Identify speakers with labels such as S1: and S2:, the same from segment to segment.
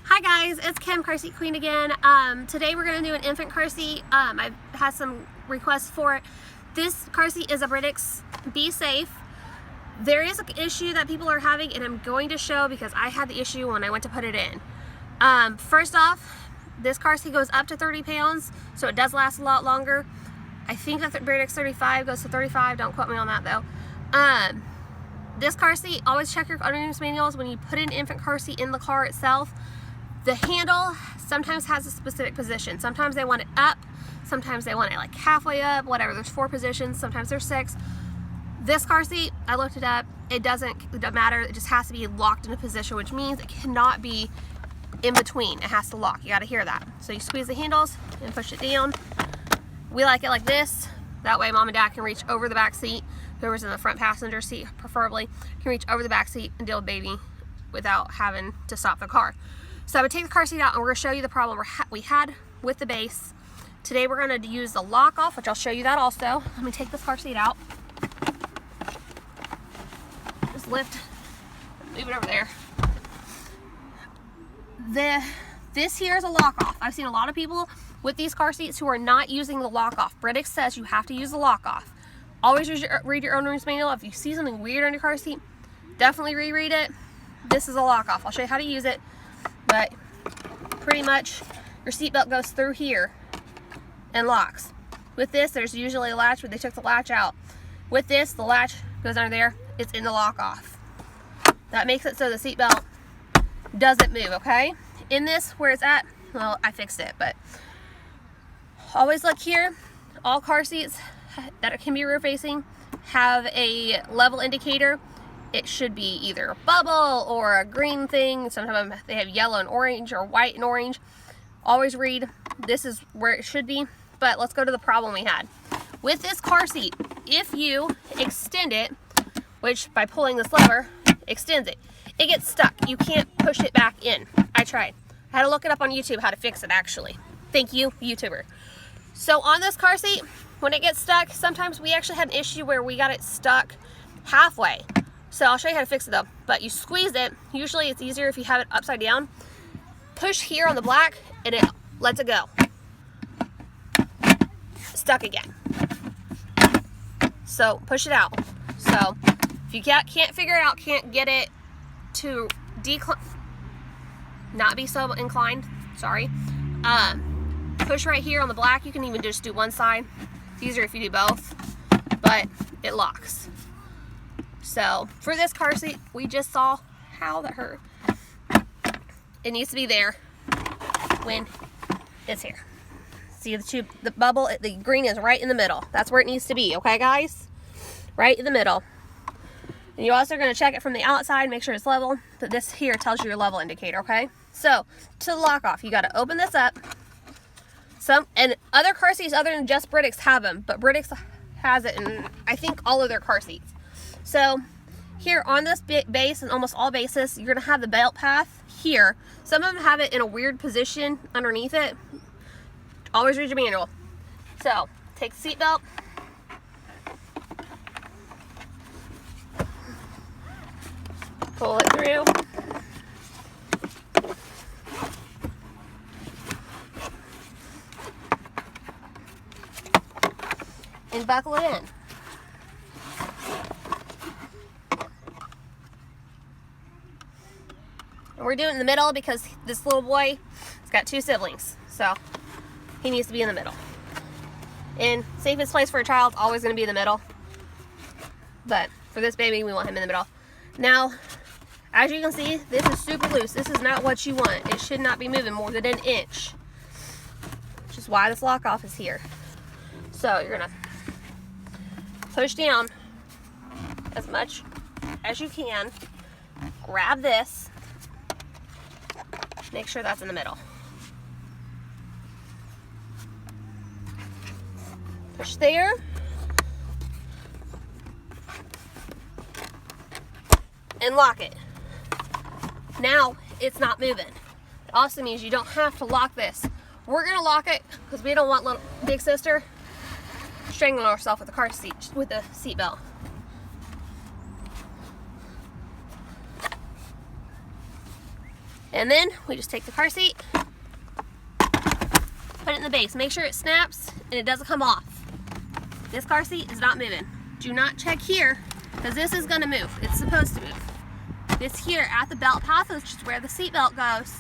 S1: Hi guys, it's Kim, car seat queen again. Today we're going to do an infant car seat. I've had some requests for it. This car seat is a Britax B-safe. There is an issue that people are having, and I'm going to show because I had the issue when I went to put it in. First off, this car seat goes up to 30 pounds, so it does last a lot longer. I think that the Britax 35 goes to 35. Don't quote me on that though. This car seat, always check your owner's manuals when you put an infant car seat in the car itself. The handle sometimes has a specific position. Sometimes they want it up, sometimes they want it like halfway up, whatever. There's 4 positions, sometimes there's 6. This car seat, I looked it up, it doesn't matter, it just has to be locked in a position, which means it cannot be in between. It has to lock. You gotta hear that. So you squeeze the handles and push it down. We like it like this. That way mom and dad can reach over the back seat. Whoever's in the front passenger seat, preferably, can reach over the back seat and deal with baby without having to stop the car. So I would take the car seat out and we're going to show you the problem we had with the base. Today we're going to use the lock off, which I'll show you that also. Let me take this car seat out. Just lift, move it over there. This here is a lock off. I've seen a lot of people with these car seats who are not using the lock off. Britax says you have to use the lock off. Always read your owner's manual. If you see something weird on your car seat, definitely reread it. This is a lock off. I'll show you how to use it. But pretty much your seatbelt goes through here and locks. With this, there's usually a latch, but they took the latch out. With this, the latch goes under there. It's in the lock off. That makes it so the seatbelt doesn't move, okay? In this, where it's at, well, I fixed it, but always look here. All car seats that can be rear facing have a level indicator. It should be either a bubble or a green thing. Sometimes they have yellow and orange or white and orange. Always read, this is where it should be. But let's go to the problem we had. With this car seat, if you extend it, which by pulling this lever, extends it, it gets stuck. You can't push it back in. I tried. I had to look it up on YouTube how to fix it actually. Thank you, YouTuber. So on this car seat, when it gets stuck, sometimes we actually had an issue where we got it stuck halfway. So I'll show you how to fix it though. But you squeeze it. Usually it's easier if you have it upside down. Push here on the black and it lets it go. Stuck again. So push it out. So if you can't figure it out, can't get it to not be so inclined, sorry. Push right here on the black. You can even just do one side. It's easier if you do both, but it locks. So for this car seat, we just saw how that hurt. It needs to be there when it's here. See the tube, the bubble, the green is right in the middle. That's where it needs to be, okay guys? Right in the middle. And you're also going to check it from the outside, make sure it's level. But this here tells you your level indicator, okay? So to the lock off, you got to open this up. And other car seats other than just Britax have them, but Britax has it in I think all of their car seats. So here on this base and almost all bases, you're going to have the belt path here. Some of them have it in a weird position underneath it. Always read your manual. So take the seat belt. Pull it through. And buckle it in. And we're doing it in the middle because this little boy has got 2 siblings. So he needs to be in the middle. And safest place for a child is always going to be in the middle. But for this baby, we want him in the middle. Now, as you can see, this is super loose. This is not what you want. It should not be moving more than an inch. Which is why this lock off is here. So you're going to push down as much as you can. Grab this. Make sure that's in the middle. Push there. And lock it. Now it's not moving. It also means you don't have to lock this. We're going to lock it because we don't want little big sister strangling herself with the car seat, with the seat belt. And then we just take the car seat, put it in the base. Make sure it snaps and it doesn't come off. This car seat is not moving. Do not check here, because this is gonna move. It's supposed to move. This here at the belt path, which is where the seat belt goes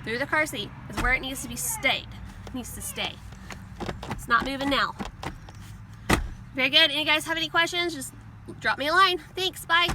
S1: through the car seat, is where it needs to be stayed. It needs to stay. It's not moving now. Very good. Any guys have any questions? Just drop me a line. Thanks. Bye.